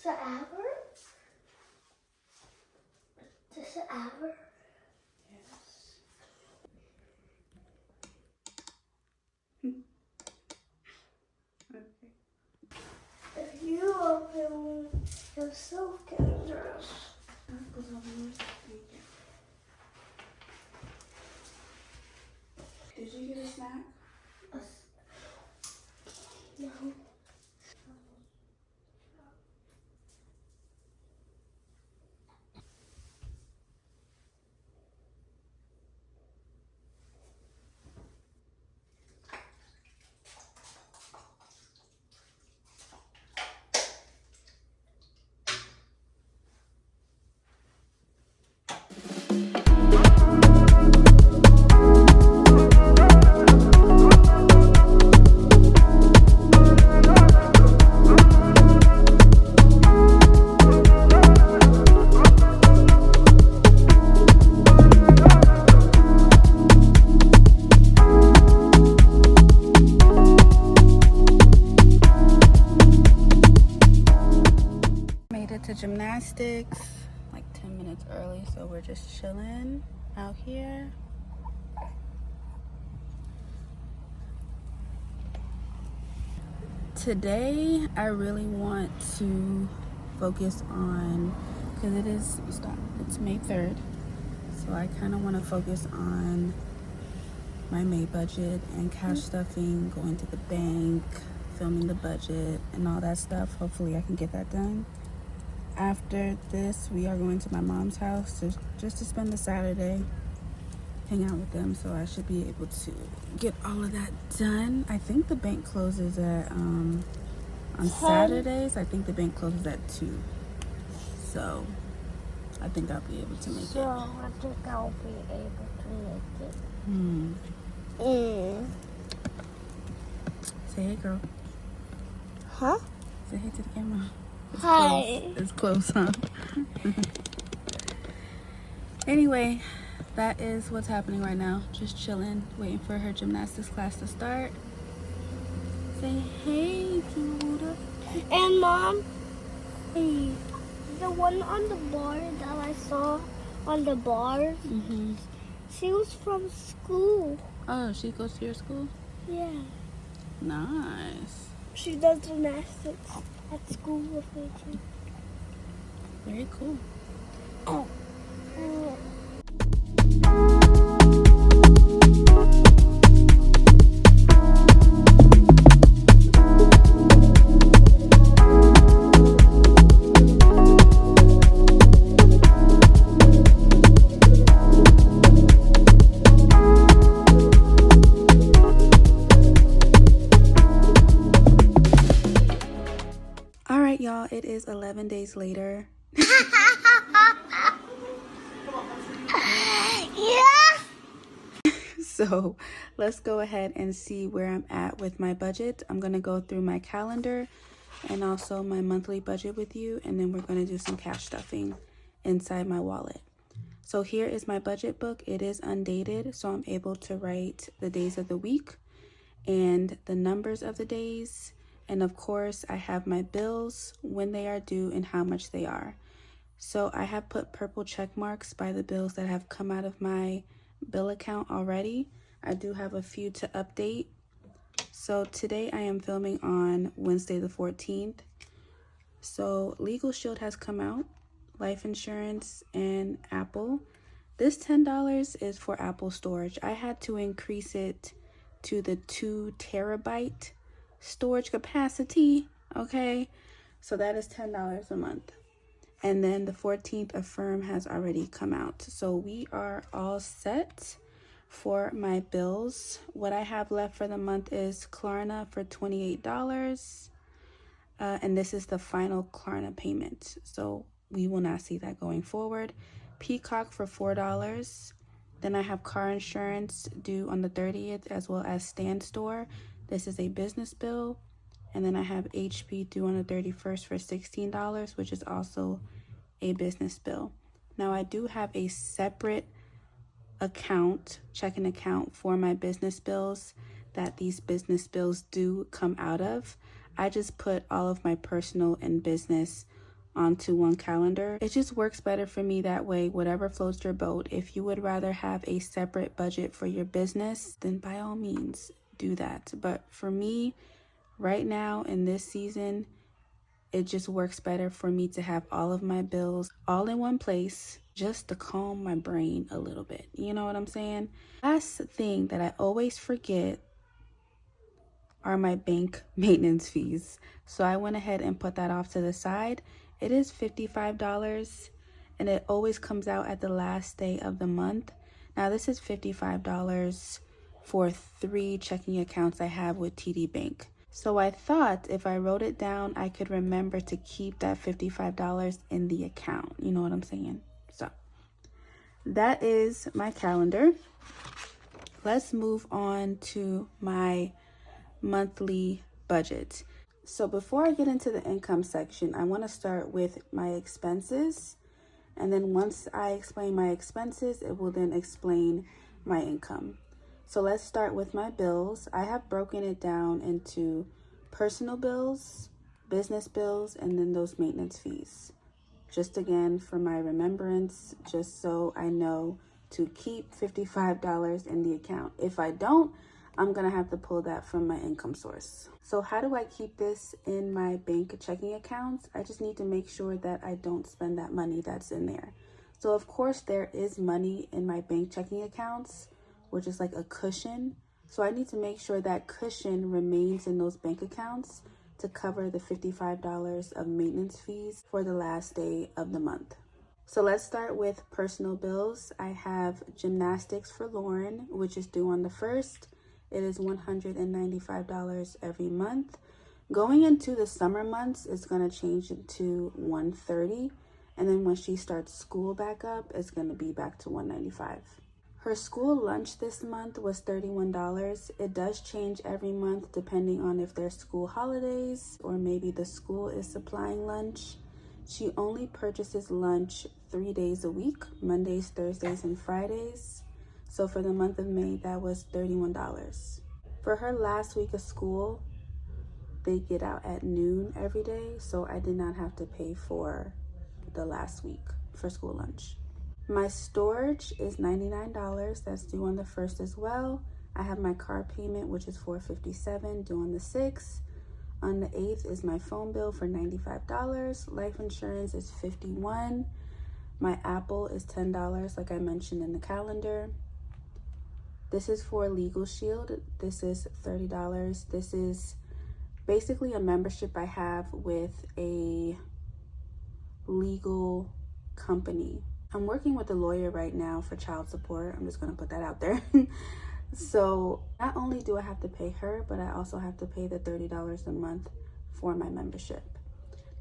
Forever? Does it ever? Yes. Okay. If you open yourself, dangerous. Did you get a snack? No. Made it to gymnastics like 10 minutes early, so we're just chilling out here. Today I really want to focus on, because it's May 3rd, so I kind of want to focus on my May budget and cash stuffing, going to the bank, filming the budget and all that stuff. Hopefully I can get that done. After this, we are going to my mom's house just to spend the Saturday, hang out with them, so I should be able to get all of that done. I think the bank closes at on Saturdays. I think the bank closes at 2, so I think I'll be able to make it. I think I'll be able to make it. Say hey, girl. Huh? Say hey to the camera. Hi. It's close, huh? Anyway, that is what's happening right now. Just chilling, waiting for her gymnastics class to start. Say hey, Judah. And Mom, hey, the one on the bar that I saw on the bar, she was from school. Oh, she goes to your school? Yeah. Nice. She does gymnastics at school with me too. Very cool. Oh. Alright, y'all, it is 11 days later. Yeah. So let's go ahead and see where I'm at with my budget. I'm going to go through my calendar and also my monthly budget with you, and then we're going to do some cash stuffing inside my wallet. So here is my budget book. It is undated, so I'm able to write the days of the week and the numbers of the days. And of course, I have my bills, when they are due, and how much they are. So I have put purple check marks by the bills that have come out of my bill account already. I do have a few to update. So today I am filming on Wednesday the 14th. So Legal Shield has come out, life insurance, and Apple. This $10 is for Apple storage. I had to increase it to the 2 terabyte storage capacity, okay? So that is $10 a month. And then the 14th, Affirm has already come out. So we are all set for my bills. What I have left for the month is Klarna for $28. And this is the final Klarna payment. So we will not see that going forward. Peacock for $4. Then I have car insurance due on the 30th, as well as Stand Store. This is a business bill. And then I have HP due on the 31st for $16, which is also a business bill. Now I do have a separate account, checking account, for my business bills that these business bills do come out of. I just put all of my personal and business onto one calendar. It just works better for me that way, whatever floats your boat. If you would rather have a separate budget for your business, then by all means do that. But for me, right now in this season, it just works better for me to have all of my bills all in one place just to calm my brain a little bit. You know what I'm saying? Last thing that I always forget are my bank maintenance fees. So I went ahead and put that off to the side. It is $55 and it always comes out at the last day of the month. Now this is $55 for 3 checking accounts I have with TD Bank. So I thought if I wrote it down, I could remember to keep that $55 in the account. You know what I'm saying? So that is my calendar. Let's move on to my monthly budget. So before I get into the income section, I want to start with my expenses. And then once I explain my expenses, it will then explain my income. So let's start with my bills. I have broken it down into personal bills, business bills, and then those maintenance fees. Just again, for my remembrance, just so I know to keep $55 in the account. If I don't, I'm gonna have to pull that from my income source. So how do I keep this in my bank checking accounts? I just need to make sure that I don't spend that money that's in there. So of course there is money in my bank checking accounts, which is like a cushion. So I need to make sure that cushion remains in those bank accounts to cover the $55 of maintenance fees for the last day of the month. So let's start with personal bills. I have gymnastics for Lauren, which is due on the 1st. It is $195 every month. Going into the summer months, it's gonna change it to $130. And then when she starts school back up, it's gonna be back to $195. Her school lunch this month was $31. It does change every month depending on if there's school holidays or maybe the school is supplying lunch. She only purchases lunch 3 days a week, Mondays, Thursdays, and Fridays. So for the month of May, that was $31. For her last week of school, they get out at noon every day, so I did not have to pay for the last week for school lunch. My storage is $99. That's due on the 1st as well. I have my car payment, which is $457, due on the 6th. On the 8th is my phone bill for $95. Life insurance is $51. My Apple is $10, like I mentioned in the calendar. This is for Legal Shield. This is $30. This is basically a membership I have with a legal company. I'm working with a lawyer right now for child support. I'm just gonna put that out there. So not only do I have to pay her, but I also have to pay the $30 a month for my membership.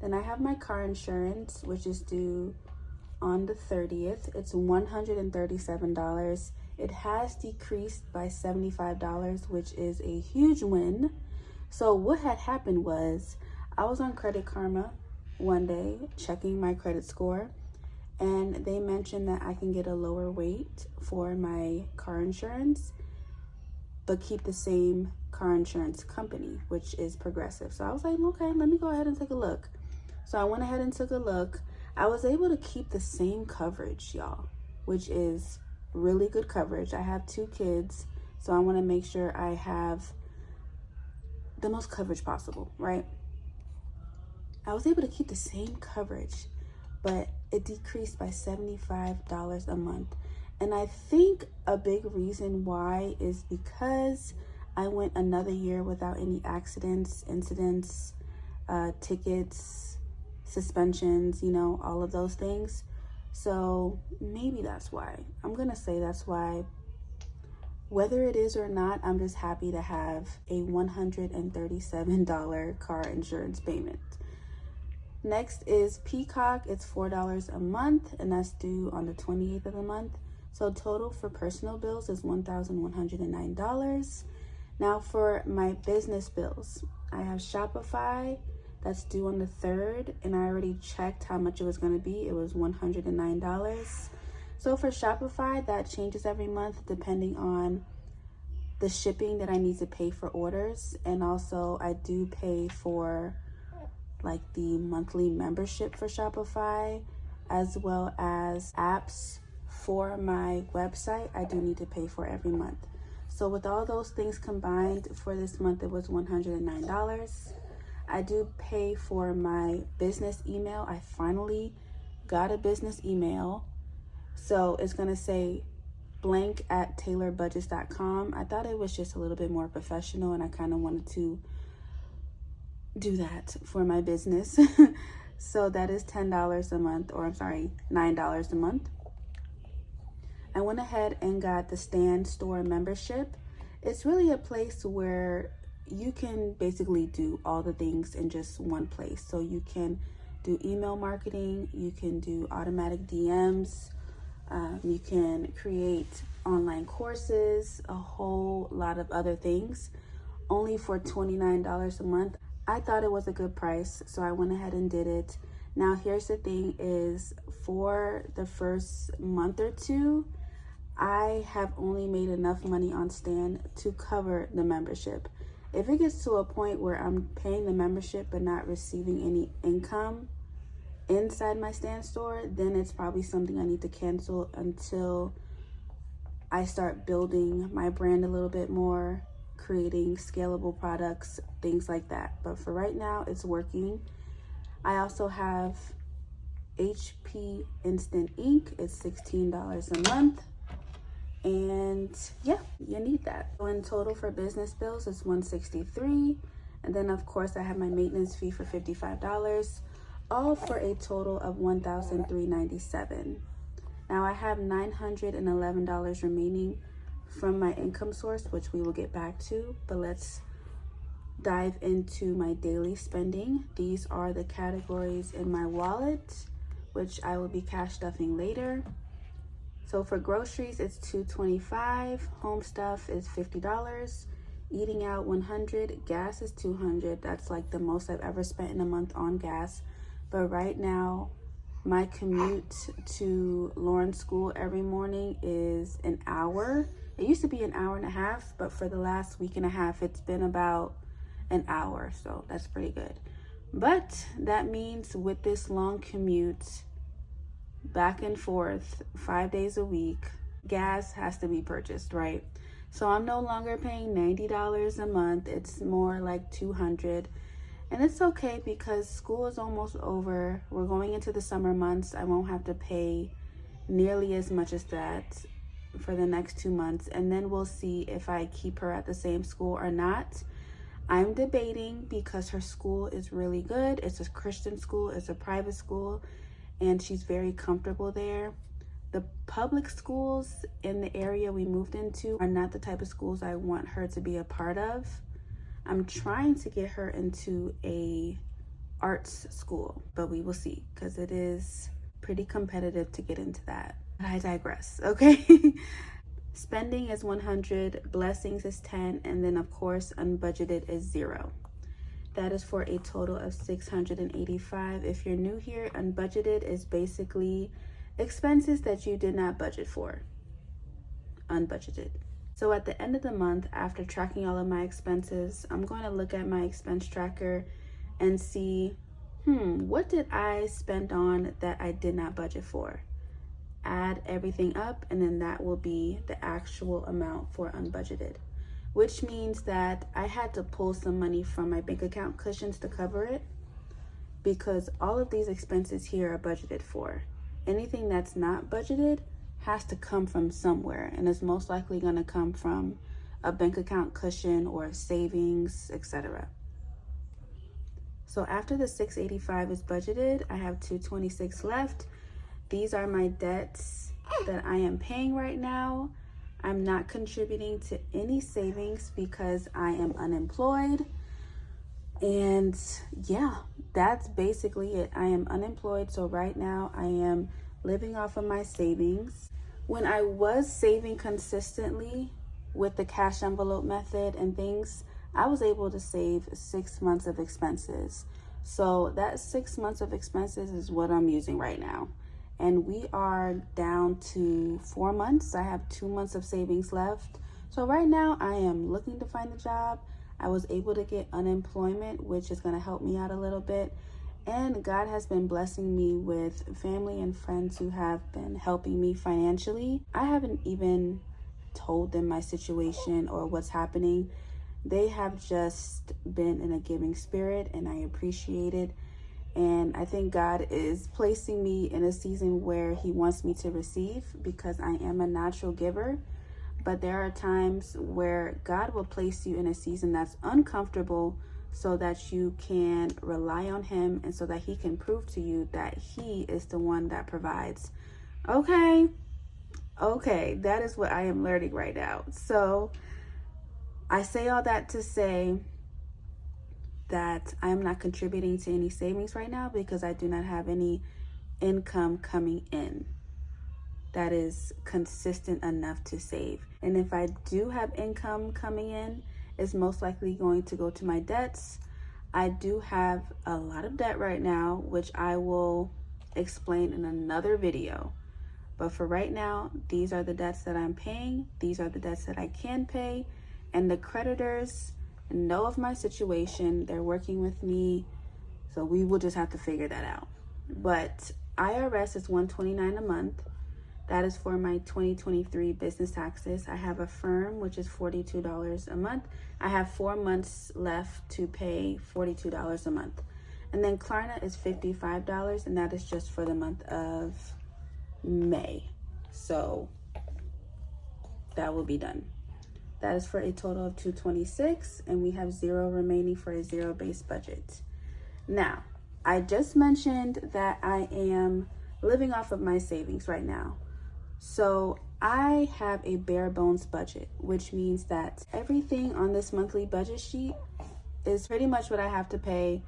Then I have my car insurance, which is due on the 30th. It's $137. It has decreased by $75, which is a huge win. So what had happened was I was on Credit Karma one day checking my credit score, and they mentioned that I can get a lower rate for my car insurance but keep the same car insurance company, which is Progressive. So I was like, okay, let me go ahead and take a look. So I went ahead and took a look. I was able to keep the same coverage, y'all, which is really good coverage. I have 2 kids, so I want to make sure I have the most coverage possible, right? I was able to keep the same coverage, but it decreased by $75 a month. And I think a big reason why is because I went another year without any accidents, incidents, tickets, suspensions, you know, all of those things. So maybe that's why. I'm gonna say that's why. Whether it is or not, I'm just happy to have a $137 car insurance payment. Next is Peacock. It's $4 a month, and that's due on the 28th of the month. So total for personal bills is $1,109. Now for my business bills, I have Shopify. That's due on the 3rd, and I already checked how much it was going to be. It was $109. So for Shopify, that changes every month depending on the shipping that I need to pay for orders. And also I do pay for like the monthly membership for Shopify, as well as apps for my website, I do need to pay for every month. So with all those things combined for this month, it was $109. I do pay for my business email. I finally got a business email. So it's going to say blank@TaylorBudgets.com. I thought it was just a little bit more professional, and I kind of wanted to do that for my business. So that is $10 a month, or I'm sorry, $9 a month. I went ahead and got the Stan Store membership. It's really a place where you can basically do all the things in just one place. So you can do email marketing, you can do automatic DMs, you can create online courses, a whole lot of other things, only for $29 a month. I thought it was a good price, so I went ahead and did it. Now here's the thing is, for the first month or two, I have only made enough money on Stan to cover the membership. If it gets to a point where I'm paying the membership but not receiving any income inside my Stan Store, then it's probably something I need to cancel until I start building my brand a little bit more, creating scalable products, things like that. But for right now, it's working. I also have HP Instant Ink. It's $16 a month. And yeah, you need that. So in total for business bills, it's $163. And then of course I have my maintenance fee for $55, all for a total of $1,397. Now I have $911 remaining from my income source, which we will get back to, but let's dive into my daily spending. These are the categories in my wallet, which I will be cash stuffing later. So for groceries, it's $225. Home stuff is $50. Eating out $100. Gas is $200. That's like the most I've ever spent in a month on gas. But right now, my commute to Lauren's school every morning is an hour. It used to be an hour and a half, but for the last week and a half, it's been about an hour. So that's pretty good. But that means with this long commute, back and forth 5 days a week, gas has to be purchased, right? So I'm no longer paying $90 a month. It's more like $200. And it's okay because school is almost over. We're going into the summer months. I won't have to pay nearly as much as that for the next 2 months. And then we'll see if I keep her at the same school or not. I'm debating because her school is really good. It's a Christian school. It's a private school. And she's very comfortable there. The public schools in the area we moved into are not the type of schools I want her to be a part of. I'm trying to get her into a arts school, but we will see because it is pretty competitive to get into that. But I digress, okay? Spending is $100, blessings is $10, and then of course unbudgeted is $0. That is for a total of $685. If you're new here, unbudgeted is basically expenses that you did not budget for. Unbudgeted. So at the end of the month, after tracking all of my expenses, I'm going to look at my expense tracker and see, what did I spend on that I did not budget for? Add everything up, and then that will be the actual amount for unbudgeted. Which means that I had to pull some money from my bank account cushions to cover it, because all of these expenses here are budgeted for. Anything that's not budgeted has to come from somewhere, and it's most likely going to come from a bank account cushion or savings, etc. So after the $685 is budgeted, I have $226 left. These are my debts that I am paying right now. I'm not contributing to any savings because I am unemployed. And yeah, that's basically it. I am unemployed, so right now I am living off of my savings. When I was saving consistently with the cash envelope method and things, I was able to save 6 months of expenses. So that 6 months of expenses is what I'm using right now. And we are down to 4 months. I have 2 months of savings left. So right now I am looking to find a job. I was able to get unemployment, which is going to help me out a little bit. And God has been blessing me with family and friends who have been helping me financially. I haven't even told them my situation or what's happening. They have just been in a giving spirit, and I appreciate it. And I think God is placing me in a season where he wants me to receive, because I am a natural giver. But there are times where God will place you in a season that's uncomfortable so that you can rely on him and so that he can prove to you that he is the one that provides. Okay, that is what I am learning right now. So I say all that to say that I'm not contributing to any savings right now because I do not have any income coming in that is consistent enough to save. And if I do have income coming in, it's most likely going to go to my debts. I do have a lot of debt right now, which I will explain in another video. But for right now, these are the debts that I'm paying. These are the debts that I can pay. And the creditors know of my situation. They're working with me. So we will just have to figure that out. But IRS is $129 a month. That is for my 2023 business taxes. I have a firm, which is $42 a month. I have 4 months left to pay $42 a month. And then Klarna is $55, and that is just for the month of May. So that will be done. That is for a total of $226, and we have $0 remaining for a zero-based budget. Now, I just mentioned that I am living off of my savings right now. So I have a bare bones budget, which means that everything on this monthly budget sheet is pretty much what I have to pay.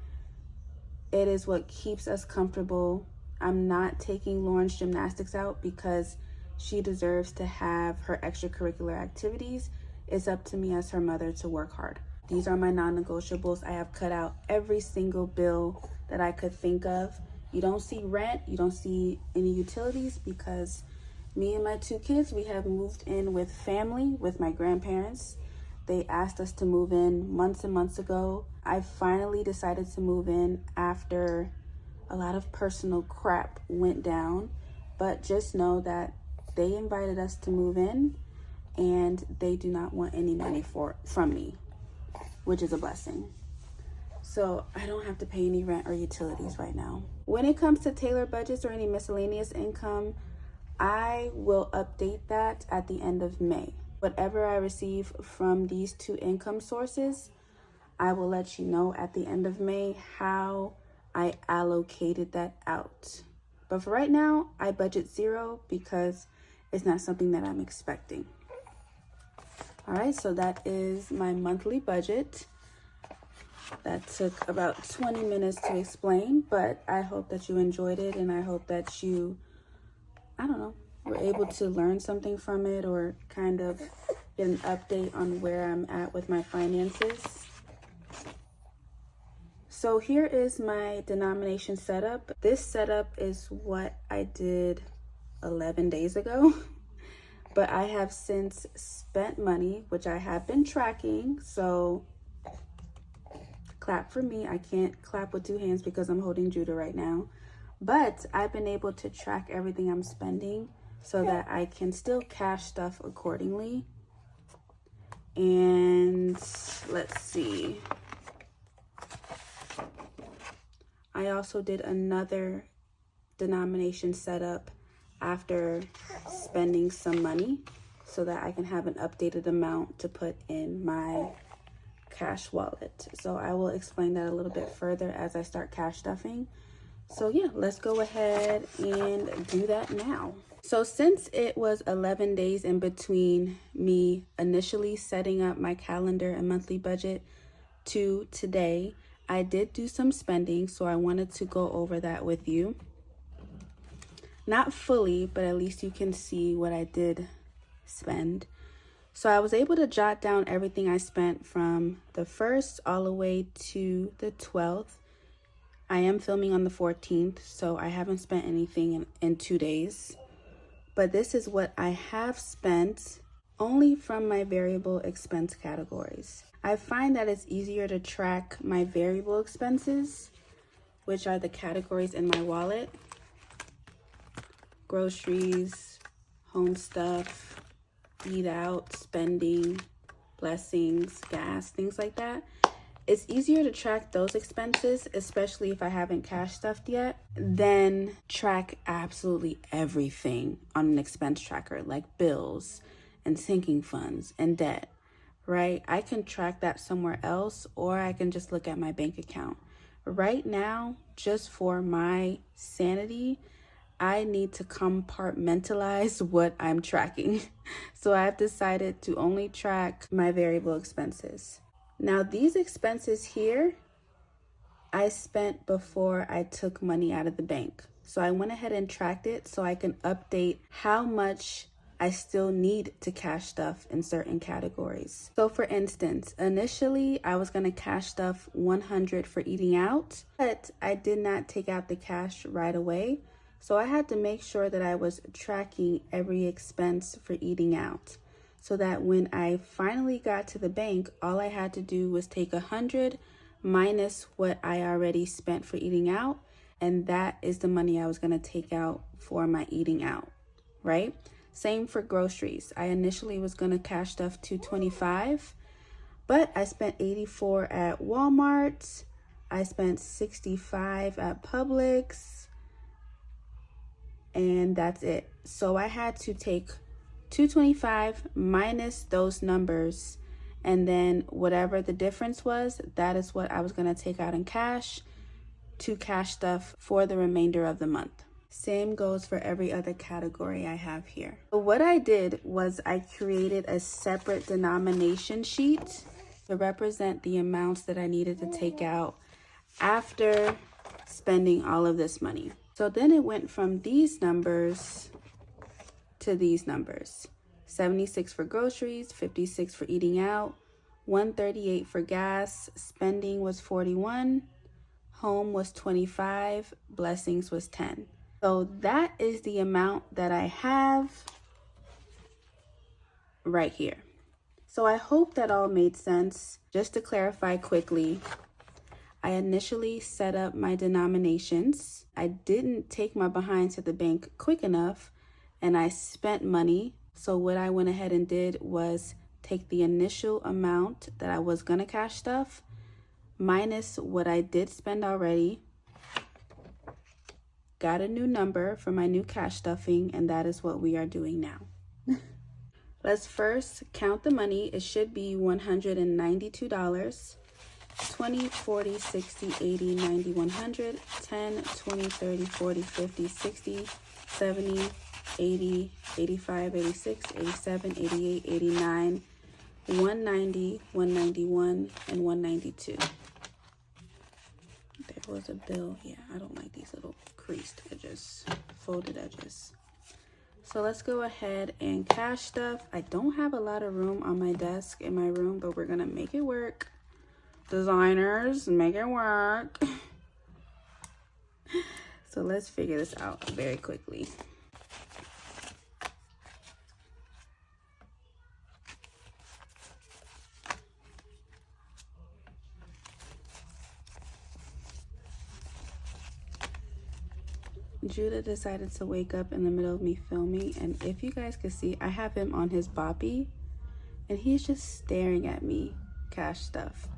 It is what keeps us comfortable. I'm not taking Lauren's gymnastics out because she deserves to have her extracurricular activities. It's up to me as her mother to work hard. These are my non-negotiables. I have cut out every single bill that I could think of. You don't see rent, you don't see any utilities, because me and my 2 kids, we have moved in with family, with my grandparents. They asked us to move in months and months ago. I finally decided to move in after a lot of personal crap went down. But just know that they invited us to move in, and they do not want any money from me, which is a blessing. So I don't have to pay any rent or utilities right now. When it comes to TaylorBudgets or any miscellaneous income, I will update that at the end of May. Whatever I receive from these 2 income sources, I will let you know at the end of May how I allocated that out. But for right now, I budget 0 because it's not something that I'm expecting. All right, so that is my monthly budget. That took about 20 minutes to explain, but I hope that you enjoyed it, and I hope that you, were able to learn something from it or kind of get an update on where I'm at with my finances. So here is my denomination setup. This setup is what I did 11 days ago, but I have since spent money, which I have been tracking. So clap for me. I can't clap with 2 hands because I'm holding Judah right now, but I've been able to track everything I'm spending so that I can still cash stuff accordingly. And let's see. I also did another denomination setup after spending some money so that I can have an updated amount to put in my cash wallet. So I will explain that a little bit further as I start cash stuffing. So yeah, let's go ahead and do that now. So since it was 11 days in between me initially setting up my calendar and monthly budget to today, I did do some spending, so I wanted to go over that with you. Not fully, but at least you can see what I did spend. So I was able to jot down everything I spent from the 1st all the way to the 12th. I am filming on the 14th, so I haven't spent anything in 2 days. But this is what I have spent only from my variable expense categories. I find that it's easier to track my variable expenses which are the categories in my wallet: groceries, home stuff, eat out, spending, blessings, gas, things like that. It's easier to track those expenses, especially if I haven't cash stuffed yet, than track absolutely everything on an expense tracker, like bills and sinking funds and debt, right? I can track that somewhere else, or I can just look at my bank account. Right now, just for my sanity, I need to compartmentalize what I'm tracking. So I've decided to only track my variable expenses. Now, these expenses here, I spent before I took money out of the bank. So I went ahead and tracked it so I can update how much I still need to cash stuff in certain categories. So for instance, initially I was gonna cash stuff $100 for eating out, but I did not take out the cash right away. So I had to make sure that I was tracking every expense for eating out, so that when I finally got to the bank, all I had to do was take 100 minus what I already spent for eating out, and that is the money I was gonna take out for my eating out, right? Same for groceries. I initially was gonna cash stuff $225, but I spent $84 at Walmart. I spent $65 at Publix, and that's it. So I had to take $225 minus those numbers, and then whatever the difference was, that is what I was gonna take out in cash to cash stuff for the remainder of the month. Same goes for every other category I have here. So what I did was I created a separate denomination sheet to represent the amounts that I needed to take out after spending all of this money. So then it went from these numbers to these numbers: 76 for groceries, 56 for eating out, 138 for gas, spending was 41, home was 25, blessings was 10. So that is the amount that I have right here. So I hope that all made sense. Just to clarify quickly, I initially set up my denominations. I didn't take my behind to the bank quick enough, and I spent money. So what I went ahead and did was take the initial amount that I was gonna cash stuff minus what I did spend already, got a new number for my new cash stuffing, and that is what we are doing now. Let's first count the money. It should be $192. 20, 40, 60, 80, 90, 100, 10, 20, 30, 40, 50, 60, 70, 80, 85, 86, 87, 88, 89, 190, 191, and 192. There was a bill. Yeah, I don't like these little creased edges, folded edges. So let's go ahead and cash stuff. I don't have a lot of room on my desk in my room, but we're gonna make it work. Designers, make it work. So let's figure this out very quickly. Judah decided to wake up in the middle of me filming, and if you guys could see, I have him on his boppy and he's just staring at me cash stuff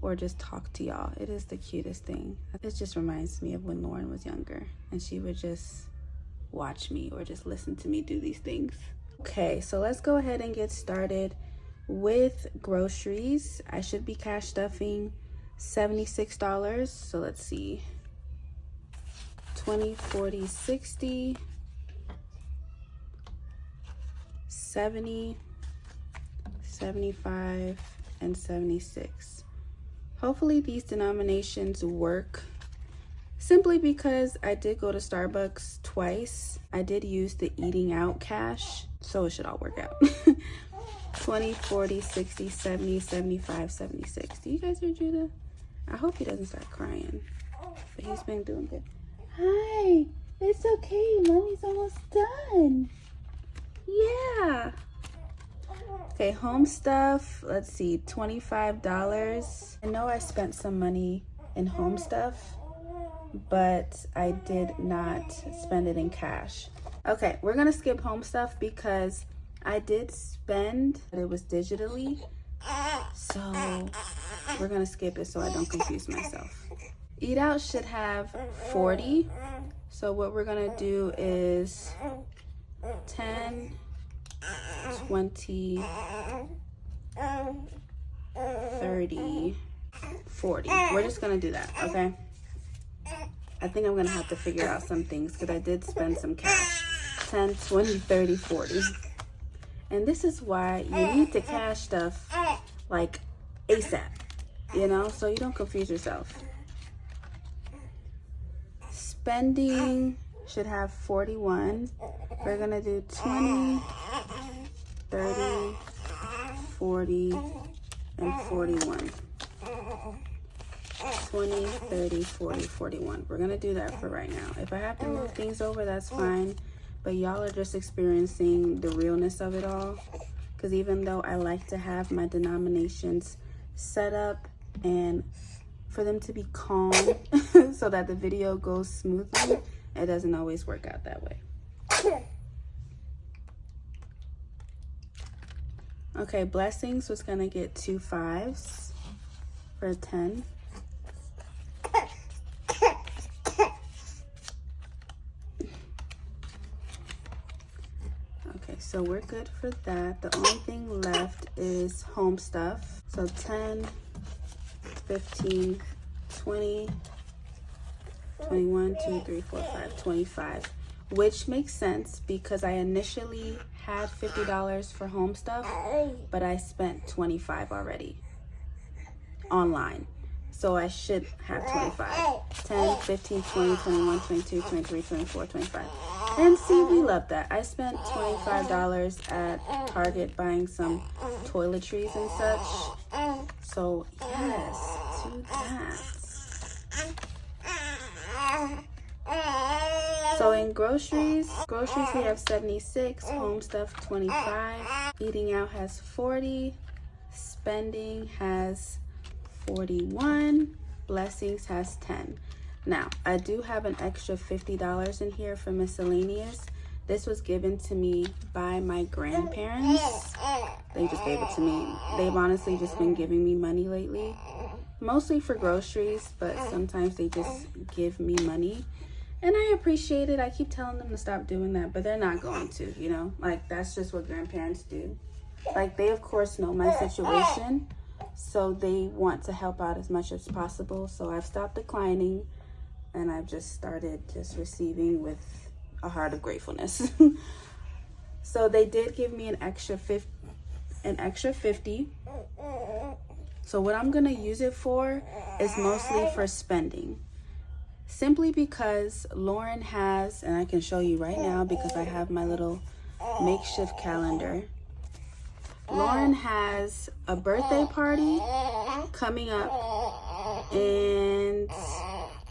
or just talk to y'all. It is the cutest thing. It just reminds me of when Lauren was younger and she would just watch me or just listen to me do these things. Okay, so let's go ahead and get started with groceries. I should be cash stuffing $76. So let's see. 20, 40, 60, 70, 75, and 76. Hopefully these denominations work, simply because I did go to Starbucks twice. I did use the eating out cash, so it should all work out. 20, 40, 60, 70, 75, 76. Do you guys hear Judah? I hope he doesn't start crying, but he's been doing good. Hi, it's okay, mommy's almost done. Yeah. Okay, home stuff, let's see, $25. I know I spent some money in home stuff, but I did not spend it in cash. Okay, we're gonna skip home stuff because I did spend, but it was digitally. So we're gonna skip it so I don't confuse myself. Eat out should have 40. So what we're gonna do is 10, 20, 30, 40. We're just gonna do that, okay? I think I'm gonna have to figure out some things because I did spend some cash. 10, 20, 30, 40. And this is why you need to cash stuff like ASAP, you know, so you don't confuse yourself. Spending should have 41. We're gonna do 20, 30, 40, and 41. 20, 30, 40, 41. We're gonna do that for right now. If I have to move things over, that's fine. But y'all are just experiencing the realness of it all. Because even though I like to have my denominations set up and for them to be calm so that the video goes smoothly, it doesn't always work out that way. Okay, blessings was gonna get 2 5s for 10. Okay, so we're good for that. The only thing left is home stuff. So 10, 15, 20, 21, 2, 3, 4, 5, 25. Which makes sense because I initially had $50 for home stuff, but I spent 25 already online. So I should have 25. 10, 15, 20, 21, 22, 23, 24, 25. And see, we love that. I spent $25 at Target buying some toiletries and such. So yes, to that. So in groceries we have 76, home stuff 25, eating out has 40, spending has 41, blessings has 10. Now, I do have an extra $50 in here for miscellaneous. This was given to me by my grandparents. They just gave it to me. They've honestly just been giving me money lately, mostly for groceries, but sometimes they just give me money. And I appreciate it. I keep telling them to stop doing that, but they're not going to, you know? Like, that's just what grandparents do. Like, they, of course, know my situation, so they want to help out as much as possible. So I've stopped declining, and I've just started just receiving with a heart of gratefulness. So they did give me an extra 50. So what I'm going to use it for is mostly for spending. Simply because Lauren has, and I can show you right now because I have my little makeshift calendar. Lauren has a birthday party coming up and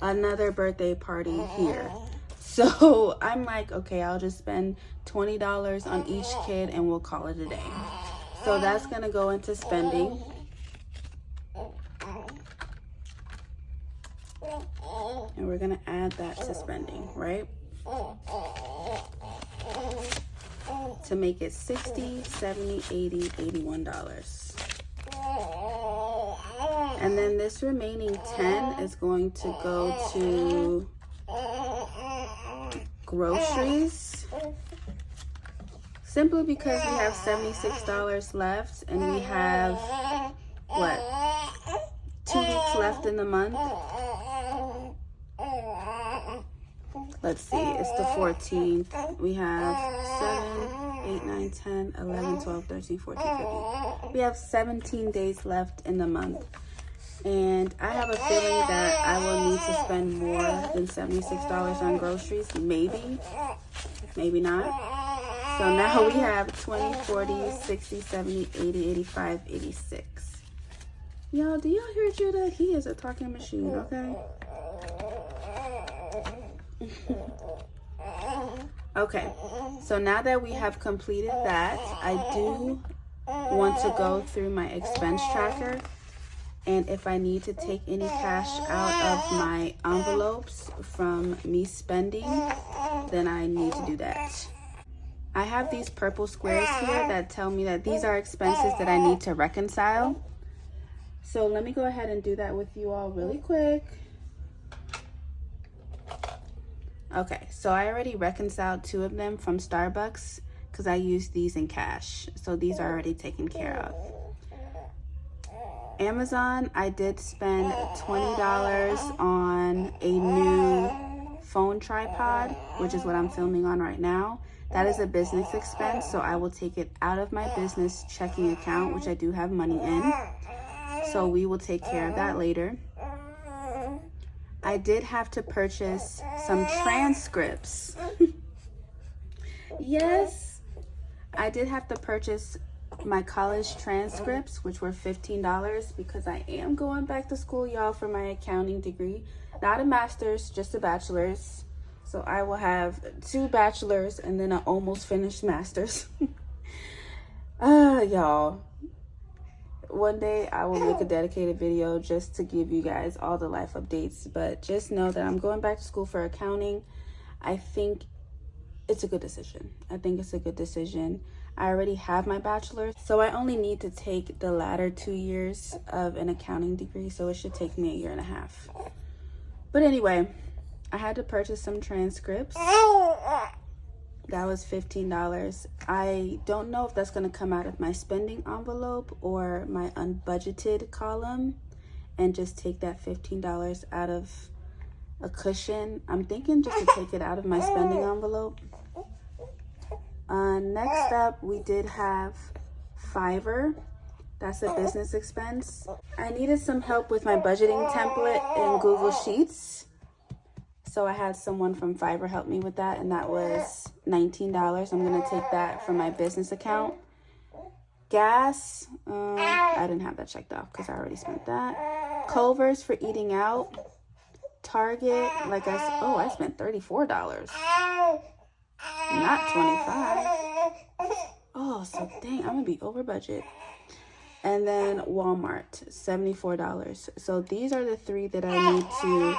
another birthday party here. So I'm like, okay, I'll just spend $20 on each kid and we'll call it a day. So that's going to go into spending. And we're gonna add that to spending, right? To make it $60, $70, $80, $81. And then this remaining 10 is going to go to groceries. Simply because we have $76 left and we have, what, 2 weeks left in the month. Let's see, it's the 14th. We have 7, 8, 9, 10, 11, 12, 13, 14, 15. We have 17 days left in the month. And I have a feeling that I will need to spend more than $76 on groceries. Maybe, maybe not. So now we have 20, 40, 60, 70, 80, 85, 86. Y'all, do y'all hear Judah? He is a talking machine, okay? Okay, so now that we have completed that, I do want to go through my expense tracker And if I need to take any cash out of my envelopes from me spending, then I need to do that. I have these purple squares here that tell me that these are expenses that I need to reconcile. So let me go ahead and do that with you all really quick. Okay, so I already reconciled 2 of them from Starbucks because I used these in cash. So these are already taken care of. Amazon, I did spend $20 on a new phone tripod, which is what I'm filming on right now. That is a business expense, so I will take it out of my business checking account, which I do have money in. So we will take care of that later. I did have to purchase some transcripts. Yes, I did have to purchase my college transcripts, which were $15 because I am going back to school, y'all, for my accounting degree. Not a master's, just a bachelor's. So I will have 2 bachelors and then an almost finished master's. Y'all. One day I will make a dedicated video just to give you guys all the life updates. But just know that I'm going back to school for accounting. I think it's a good decision. I already have my bachelor's, so I only need to take the latter 2 years of an accounting degree, so it should take me 1.5 years. But anyway, I had to purchase some transcripts. That was $15. I don't know if that's going to come out of my spending envelope or my unbudgeted column and just take that $15 out of a cushion. I'm thinking just to take it out of my spending envelope. Next up, we did have Fiverr. That's a business expense. I needed some help with my budgeting template in Google Sheets. So I had someone from Fiverr help me with that, and that was $19. I'm going to take that from my business account. Gas, I didn't have that checked off because I already spent that. Culver's for eating out. Target, I spent $34. Not $25. Oh, so dang, I'm going to be over budget. And then Walmart, $74. So these are the 3 that I need to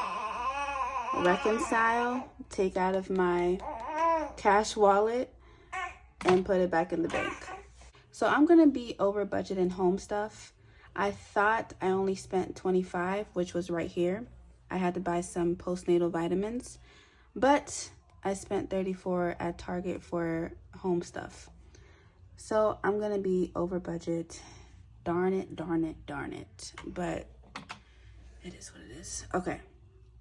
reconcile, take out of my cash wallet, and put it back in the bank. So I'm gonna be over budget in home stuff. I thought I only spent $25, which was right here. I had to buy some postnatal vitamins, but I spent $34 at Target for home stuff. So I'm gonna be over budget. Darn it. But it is what it is. Okay.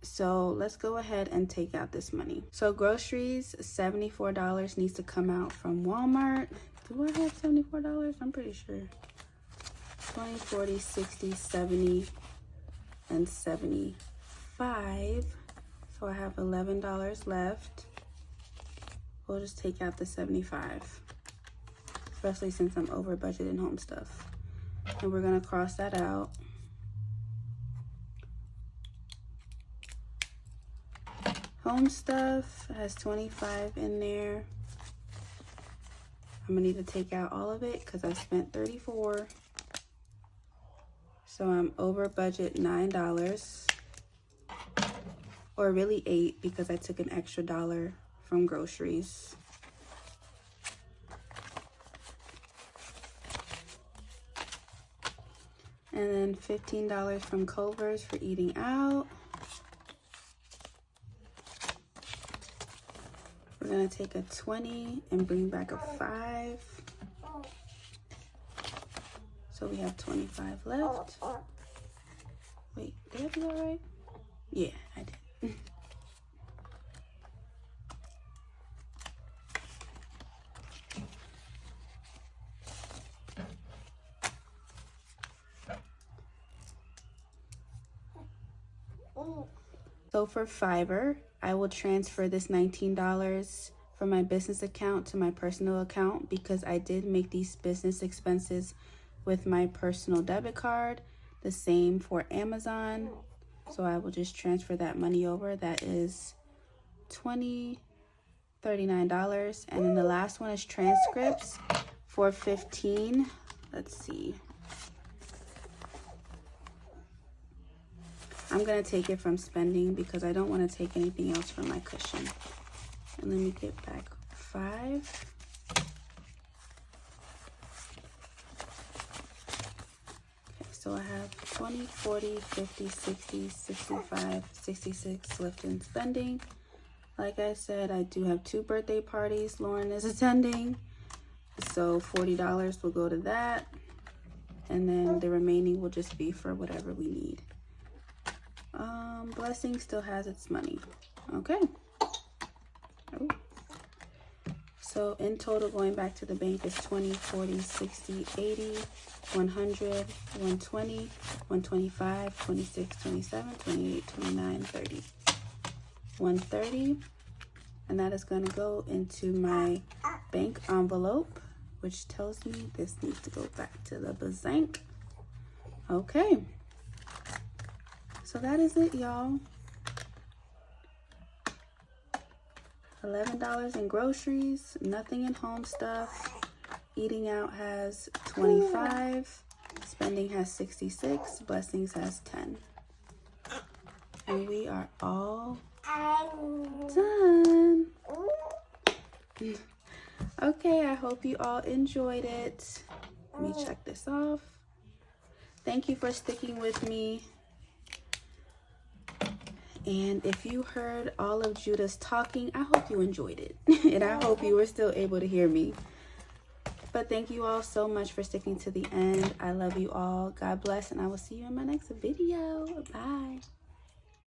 So let's go ahead and take out this money. So groceries, $74 needs to come out from Walmart. Do I have $74? I'm pretty sure. 20, 40, 60, 70, and 75. So I have $11 left. We'll just take out the 75, especially since I'm over budget in home stuff. And we're gonna cross that out. Home stuff has 25 in there. I'm gonna need to take out all of it because I spent $34. So I'm over budget $9, or really $8 because I took an extra $1 from groceries. And then $15 from Culver's for eating out. We're gonna take a 20 and bring back a 5. So we have 25 left. Wait, did I do that right? Yeah, I did. So for Fiverr, I will transfer this $19 from my business account to my personal account because I did make these business expenses with my personal debit card. The same for Amazon. So I will just transfer that money over. That is $39. And then the last one is transcripts for $15. Let's see. I'm going to take it from spending because I don't want to take anything else from my cushion. And let me get back 5. Okay, so I have 20, 40, 50, 60, 65, 66 left in spending. Like I said, I do have 2 birthday parties Lauren is attending. So $40 will go to that. And then the remaining will just be for whatever we need. Blessing still has its money. Okay. Oh. So in total, going back to the bank is 20, 40, 60, 80, 100, 120, 125, 26, 27, 28, 29, 30. 130. And that is going to go into my bank envelope, which tells me this needs to go back to the bank. Okay. So that is it, y'all. $11 in groceries, nothing in home stuff. Eating out has 25. Spending has 66. Blessings has 10. And we are all done. Okay, I hope you all enjoyed it. Let me check this off. Thank you for sticking with me. And if you heard all of Judah's talking, I hope you enjoyed it. And I hope you were still able to hear me. But thank you all so much for sticking to the end. I love you all. God bless, and I will see you in my next video. Bye.